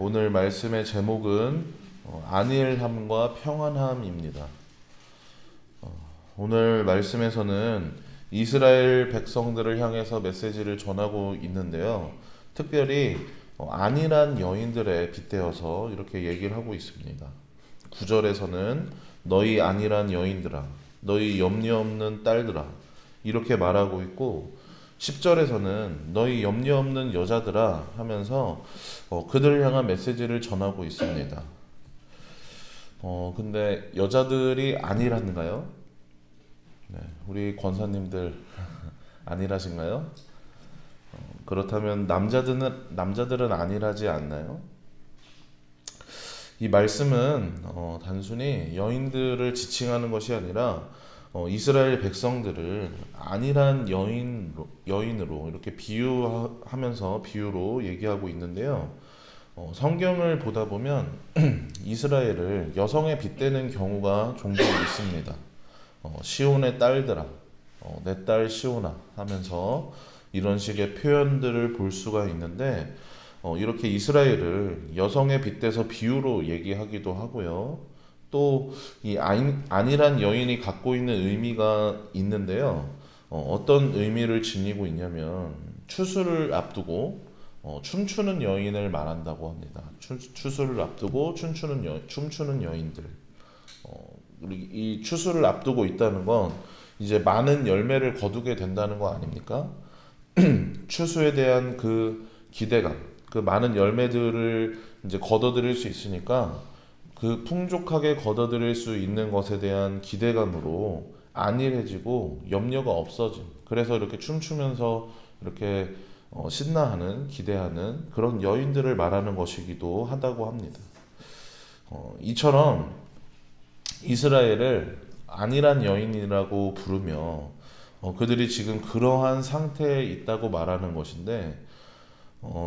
오늘 말씀의 제목은 안일함과 평안함입니다. 오늘 말씀에서는 이스라엘 백성들을 향해서 메시지를 전하고 있는데요. 특별히 안일한 여인들에 빗대어서 이렇게 얘기를 하고 있습니다. 9절에서는 너희 안일한 여인들아, 너희 염려 없는 딸들아 이렇게 말하고 있고 10절에서는 너희 염려 없는 여자들아 하면서 그들을 향한 메시지를 전하고 있습니다. 근데 여자들이 안일한가요? 네, 우리 권사님들 안일하신가요? 그렇다면 남자들은 안일하지 않나요? 이 말씀은 단순히 여인들을 지칭하는 것이 아니라 이스라엘 백성들을 안일한 여인으로 이렇게 비유하면서 비유로 얘기하고 있는데요. 성경을 보다 보면 이스라엘을 여성에 빗대는 경우가 종종 있습니다. 시온의 딸들아, 내 딸 시온아 하면서 이런 식의 표현들을 볼 수가 있는데 이렇게 이스라엘을 여성에 빗대서 비유로 얘기하기도 하고요. 또 이 안일한 여인이 갖고 있는 의미가 있는데요. 어떤 의미를 지니고 있냐면 추수를 앞두고 춤추는 여인을 말한다고 합니다. 추수를 앞두고 춤추는 여인들. 우리 이 추수를 앞두고 있다는 건 이제 많은 열매를 거두게 된다는 거 아닙니까? 추수에 대한 그 기대감, 그 많은 열매들을 이제 거둬들일 수 있으니까 그 풍족하게 거둬들일 수 있는 것에 대한 기대감으로 안일해지고 염려가 없어진. 그래서 이렇게 춤추면서 이렇게 신나하는, 기대하는 그런 여인들을 말하는 것이기도 하다고 합니다. 이처럼 이스라엘을 안일한 여인이라고 부르며 그들이 지금 그러한 상태에 있다고 말하는 것인데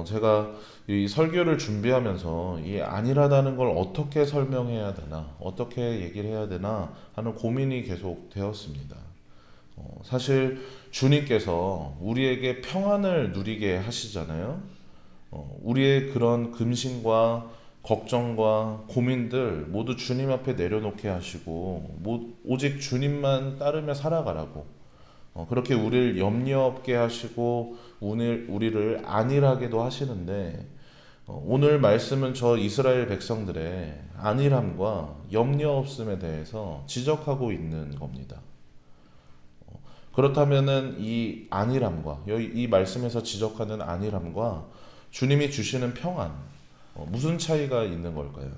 제가 이 설교를 준비하면서 이 안일하다는 걸 어떻게 설명해야 되나, 어떻게 얘기를 해야 되나 하는 고민이 계속 되었습니다. 사실 주님께서 우리에게 평안을 누리게 하시잖아요. 우리의 그런 근심과 걱정과 고민들 모두 주님 앞에 내려놓게 하시고 오직 주님만 따르며 살아가라고 그렇게 우리를 염려 없게 하시고 우리를 안일하게도 하시는데 오늘 말씀은 저 이스라엘 백성들의 안일함과 염려 없음에 대해서 지적하고 있는 겁니다. 그렇다면은 이 안일함과 이 말씀에서 지적하는 안일함과 주님이 주시는 평안 무슨 차이가 있는 걸까요?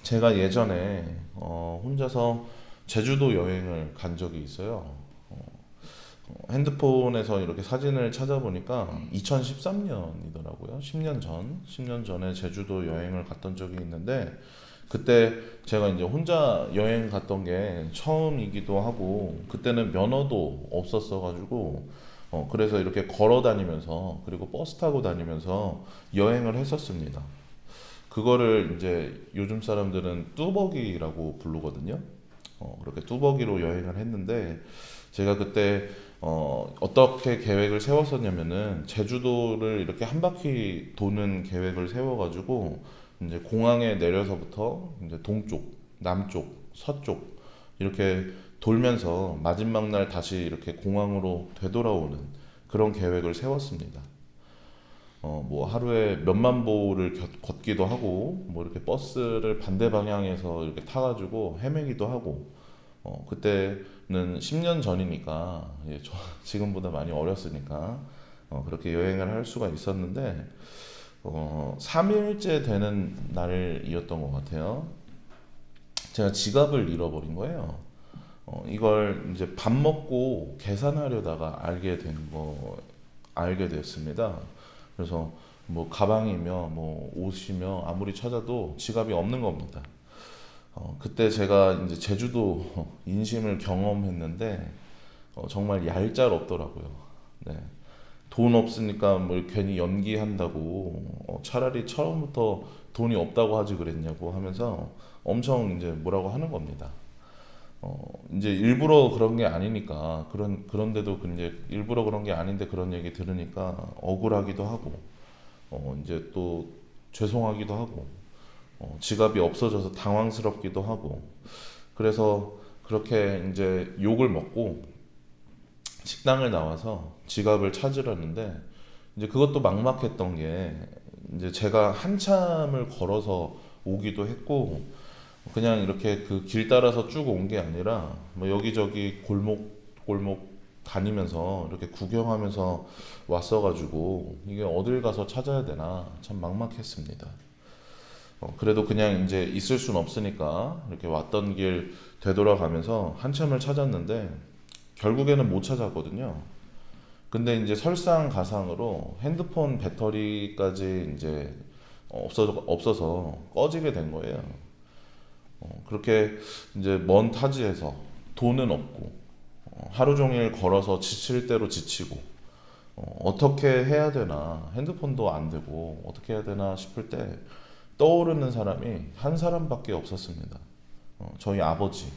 제가 예전에 혼자서 제주도 여행을 간 적이 있어요. 핸드폰에서 이렇게 사진을 찾아보니까 2013년이더라고요. 10년 전에 제주도 여행을 갔던 적이 있는데 그때 제가 이제 혼자 여행 갔던 게 처음이기도 하고 그때는 면허도 없었어 가지고 그래서 이렇게 걸어 다니면서 그리고 버스 타고 다니면서 여행을 했었습니다. 그거를 이제 요즘 사람들은 뚜벅이라고 부르거든요. 그렇게 뚜벅이로 여행을 했는데 제가 그때 어떻게 계획을 세웠었냐면은 제주도를 이렇게 한 바퀴 도는 계획을 세워가지고 이제 공항에 내려서부터 이제 동쪽, 남쪽, 서쪽 이렇게 돌면서 마지막 날 다시 이렇게 공항으로 되돌아오는 그런 계획을 세웠습니다. 뭐 하루에 몇만 보를 걷기도 하고 뭐 이렇게 버스를 반대 방향에서 이렇게 타가지고 헤매기도 하고 그때는 10년 전이니까 지금보다 많이 어렸으니까 그렇게 여행을 할 수가 있었는데 3일째 되는 날이었던 것 같아요. 제가 지갑을 잃어버린 거예요. 이걸 이제 밥 먹고 계산하려다가 알게 됐습니다. 그래서 뭐 가방이며 뭐 옷이며 아무리 찾아도 지갑이 없는 겁니다. 그때 제가 이제 제주도 인심을 경험했는데 정말 얄짤없더라고요. 네. 돈 없으니까 뭐 괜히 연기한다고 차라리 처음부터 돈이 없다고 하지 그랬냐고 하면서 엄청 이제 뭐라고 하는 겁니다. 이제 일부러 그런 게 아니니까 그런데도 이제 일부러 그런 게 아닌데 그런 얘기 들으니까 억울하기도 하고 이제 또 죄송하기도 하고 지갑이 없어져서 당황스럽기도 하고 그래서 그렇게 이제 욕을 먹고 식당을 나와서 지갑을 찾으려는데 이제 그것도 막막했던 게 이제 제가 한참을 걸어서 오기도 했고 그냥 이렇게 그 길 따라서 쭉 온 게 아니라 뭐 여기저기 골목 다니면서 이렇게 구경하면서 왔어가지고 이게 어딜 가서 찾아야 되나 참 막막했습니다. 그래도 그냥 이제 있을 순 없으니까 이렇게 왔던 길 되돌아가면서 한참을 찾았는데 결국에는 못 찾았거든요. 근데 이제 설상가상으로 핸드폰 배터리까지 이제 없어서 꺼지게 된 거예요. 그렇게 이제 먼 타지에서 돈은 없고 하루 종일 걸어서 지칠 대로 지치고 어떻게 해야 되나 핸드폰도 안 되고 어떻게 해야 되나 싶을 때 떠오르는 사람이 한 사람밖에 없었습니다. 저희 아버지.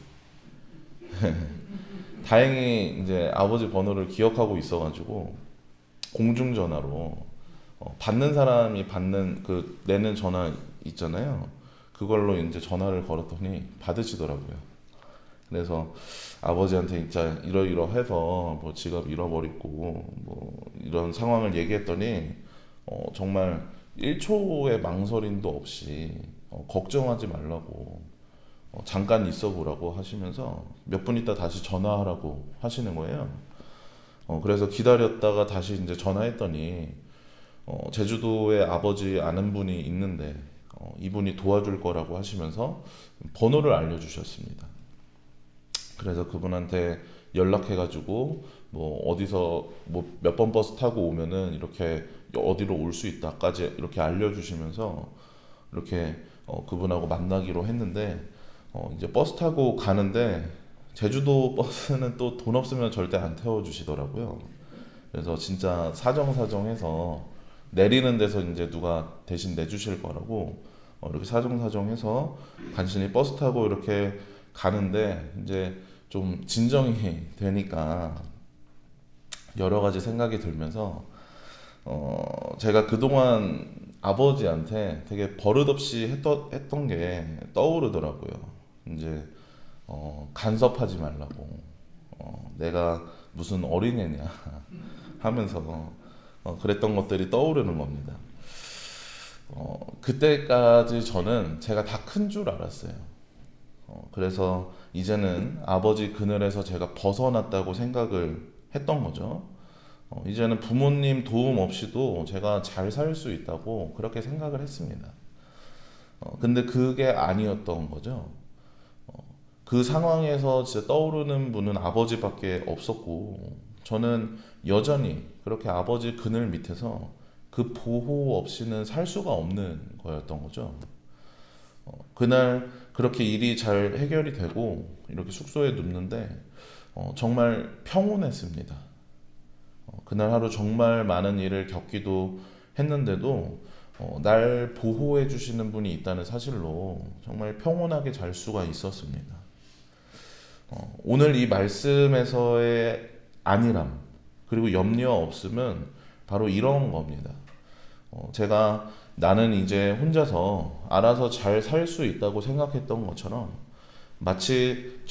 다행히 이제 아버지 번호를 기억하고 있어가지고 공중전화로 받는 사람이 받는 그 내는 전화 있잖아요. 그걸로 이제 전화를 걸었더니 받으시더라고요. 그래서 아버지한테 진짜 이러이러해서 뭐 지갑 잃어버리고 뭐 이런 상황을 얘기했더니 정말 1초의 망설임도 없이 걱정하지 말라고 잠깐 있어 보라고 하시면서 몇 분 있다 다시 전화하라고 하시는 거예요. 그래서 기다렸다가 다시 이제 전화했더니 제주도에 아버지 아는 분이 있는데 이분이 도와줄 거라고 하시면서 번호를 알려주셨습니다. 그래서 그분한테 연락해가지고 뭐 어디서 뭐 몇 번 버스 타고 오면은 이렇게 어디로 올 수 있다까지 이렇게 알려주시면서 이렇게 그분하고 만나기로 했는데 이제 버스 타고 가는데 제주도 버스는 또 돈 없으면 절대 안 태워주시더라고요. 그래서 진짜 사정사정해서 내리는 데서 이제 누가 대신 내주실 거라고 이렇게 사정사정해서 간신히 버스 타고 이렇게 가는데 이제 좀 진정이 되니까 여러 가지 생각이 들면서 제가 그동안 아버지한테 되게 버릇없이 했던 게 떠오르더라고요. 이제 간섭하지 말라고 내가 무슨 어린애냐 하면서 그랬던 것들이 떠오르는 겁니다. 그때까지 저는 제가 다 큰 줄 알았어요. 그래서 이제는 아버지 그늘에서 제가 벗어났다고 생각을 했던 거죠. 이제는 부모님 도움 없이도 제가 잘 살 수 있다고 그렇게 생각을 했습니다. 근데 그게 아니었던 거죠. 그 상황에서 진짜 떠오르는 분은 아버지밖에 없었고 저는 여전히 그렇게 아버지 그늘 밑에서 그 보호 없이는 살 수가 없는 거였던 거죠. 그날 그렇게 일이 잘 해결이 되고 이렇게 숙소에 눕는데 정말 평온했습니다. 그날 하루 정말 많은 일을 겪기도 했는데도 날 보호해 주시는 분이 있다는 사실로 정말 평온하게 잘 수가 있었습니다. 오늘 이 말씀에서의 안일함 그리고 염려 없음은 바로 이런 겁니다. 제가 나는 이제 혼자서 알아서 잘 살 수 있다고 생각했던 것처럼 마치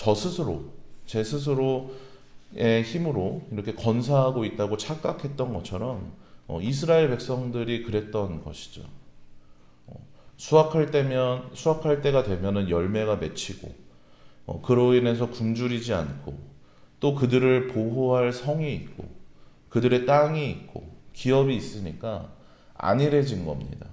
제 스스로의 힘으로 이렇게 건사하고 있다고 착각했던 것처럼 이스라엘 백성들이 그랬던 것이죠. 수확할 때가 되면은 열매가 맺히고 그로 인해서 굶주리지 않고 또 그들을 보호할 성이 있고 그들의 땅이 있고 기업이 있으니까 안일해진 겁니다.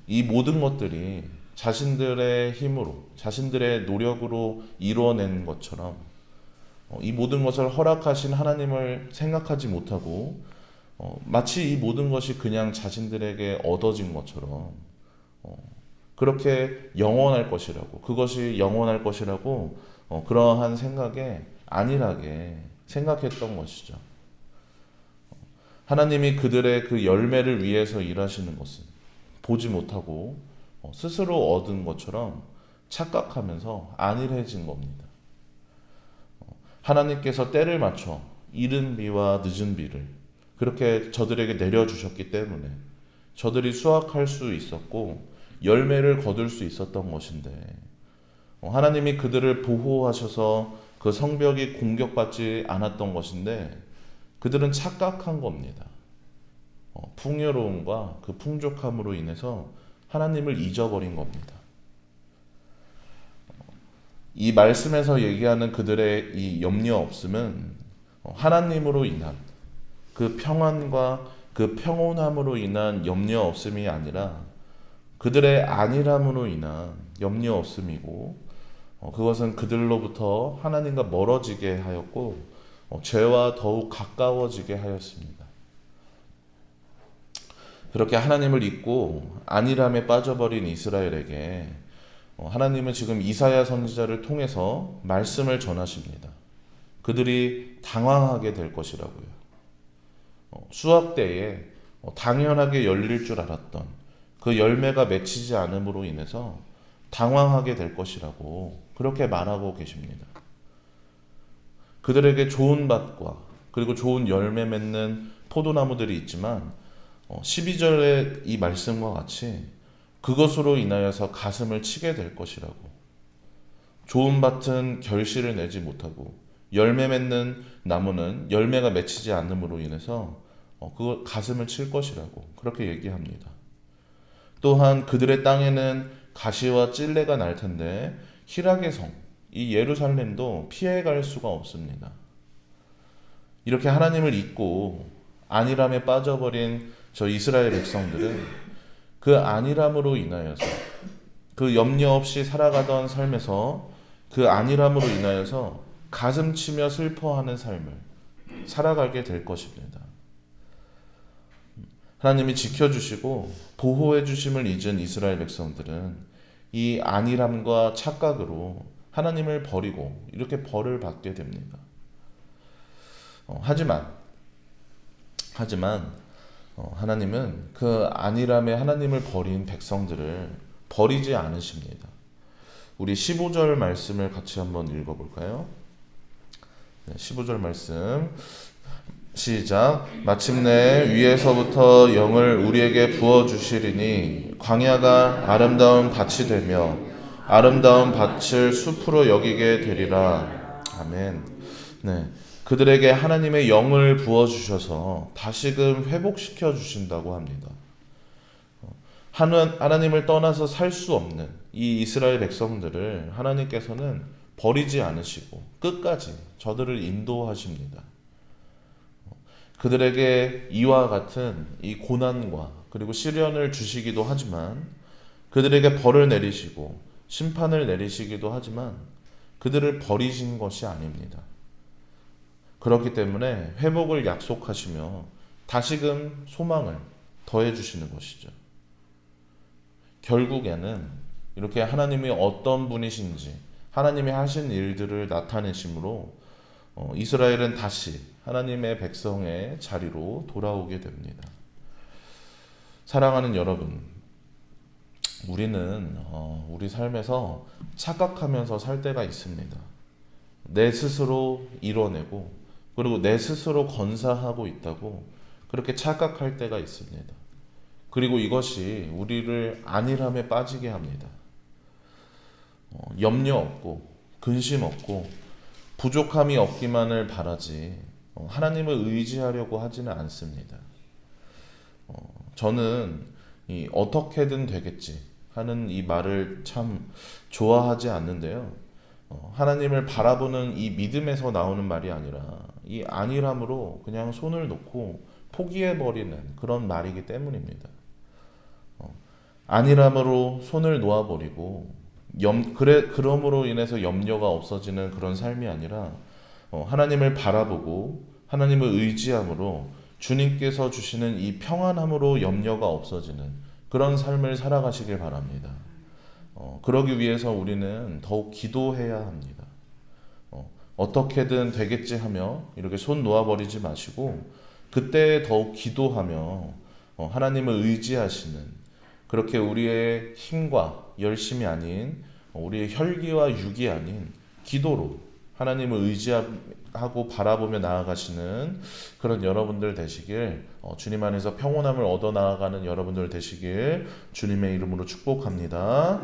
이 모든 것들이 자신들의 힘으로 자신들의 노력으로 이루어낸 것처럼 이 모든 것을 허락하신 하나님을 생각하지 못하고 마치 이 모든 것이 그냥 자신들에게 얻어진 것처럼 그렇게 영원할 것이라고 그것이 영원할 것이라고 그러한 생각에 안일하게 생각했던 것이죠. 하나님이 그들의 그 열매를 위해서 일하시는 것은 보지 못하고 스스로 얻은 것처럼 착각하면서 안일해진 겁니다. 하나님께서 때를 맞춰 이른 비와 늦은 비를 그렇게 저들에게 내려주셨기 때문에 저들이 수확할 수 있었고 열매를 거둘 수 있었던 것인데, 하나님이 그들을 보호하셔서 그 성벽이 공격받지 않았던 것인데 그들은 착각한 겁니다. 풍요로움과 그 풍족함으로 인해서 하나님을 잊어버린 겁니다. 이 말씀에서 얘기하는 그들의 이 염려 없음은 하나님으로 인한 그 평안과 그 평온함으로 인한 염려 없음이 아니라 그들의 안일함으로 인한 염려 없음이고, 그것은 그들로부터 하나님과 멀어지게 하였고 죄와 더욱 가까워지게 하였습니다. 그렇게 하나님을 잊고 안일함에 빠져버린 이스라엘에게 하나님은 지금 이사야 선지자를 통해서 말씀을 전하십니다. 그들이 당황하게 될 것이라고요. 수확 때에 당연하게 열릴 줄 알았던 그 열매가 맺히지 않음으로 인해서 당황하게 될 것이라고 그렇게 말하고 계십니다. 그들에게 좋은 밭과 그리고 좋은 열매 맺는 포도나무들이 있지만 12절의 이 말씀과 같이 그것으로 인하여서 가슴을 치게 될 것이라고, 좋은 밭은 결실을 내지 못하고 열매 맺는 나무는 열매가 맺히지 않음으로 인해서 그거 가슴을 칠 것이라고 그렇게 얘기합니다. 또한 그들의 땅에는 가시와 찔레가 날 텐데 희락의 성, 이 예루살렘도 피해갈 수가 없습니다. 이렇게 하나님을 잊고 안일함에 빠져버린 저 이스라엘 백성들은 그 안일함으로 인하여서, 그 염려 없이 살아가던 삶에서 그 안일함으로 인하여서 가슴 치며 슬퍼하는 삶을 살아가게 될 것입니다. 하나님이 지켜주시고 보호해 주심을 잊은 이스라엘 백성들은 이 안일함과 착각으로 하나님을 버리고 이렇게 벌을 받게 됩니다. 하지만 하나님은 그 안일함에 하나님을 버린 백성들을 버리지 않으십니다. 우리 15절 말씀을 같이 한번 읽어볼까요? 15절 말씀 시작. 마침내 위에서부터 영을 우리에게 부어주시리니 광야가 아름다운 밭이 되며 아름다운 밭을 숲으로 여기게 되리라. 아멘. 네, 그들에게 하나님의 영을 부어주셔서 다시금 회복시켜 주신다고 합니다. 하나님을 떠나서 살 수 없는 이 이스라엘 백성들을 하나님께서는 버리지 않으시고 끝까지 저들을 인도하십니다. 그들에게 이와 같은 이 고난과 그리고 시련을 주시기도 하지만, 그들에게 벌을 내리시고 심판을 내리시기도 하지만 그들을 버리신 것이 아닙니다. 그렇기 때문에 회복을 약속하시며 다시금 소망을 더해 주시는 것이죠. 결국에는 이렇게 하나님이 어떤 분이신지 하나님이 하신 일들을 나타내심으로 이스라엘은 다시 하나님의 백성의 자리로 돌아오게 됩니다. 사랑하는 여러분, 우리는 우리 삶에서 착각하면서 살 때가 있습니다. 내 스스로 이뤄내고 그리고 내 스스로 건사하고 있다고 그렇게 착각할 때가 있습니다. 그리고 이것이 우리를 안일함에 빠지게 합니다. 염려 없고 근심 없고 부족함이 없기만을 바라지 하나님을 의지하려고 하지는 않습니다. 저는 이 어떻게든 되겠지 하는 이 말을 참 좋아하지 않는데요. 하나님을 바라보는 이 믿음에서 나오는 말이 아니라 이 안일함으로 그냥 손을 놓고 포기해버리는 그런 말이기 때문입니다. 안일함으로 손을 놓아버리고 그럼으로 인해서 염려가 없어지는 그런 삶이 아니라 하나님을 바라보고 하나님을 의지함으로 주님께서 주시는 이 평안함으로 염려가 없어지는 그런 삶을 살아가시길 바랍니다. 그러기 위해서 우리는 더욱 기도해야 합니다. 어떻게든 되겠지 하며 이렇게 손 놓아버리지 마시고 그때 더욱 기도하며 하나님을 의지하시는, 그렇게 우리의 힘과 열심이 아닌 우리의 혈기와 육이 아닌 기도로 하나님을 의지하고 바라보며 나아가시는 그런 여러분들 되시길, 주님 안에서 평온함을 얻어 나아가는 여러분들 되시길 주님의 이름으로 축복합니다.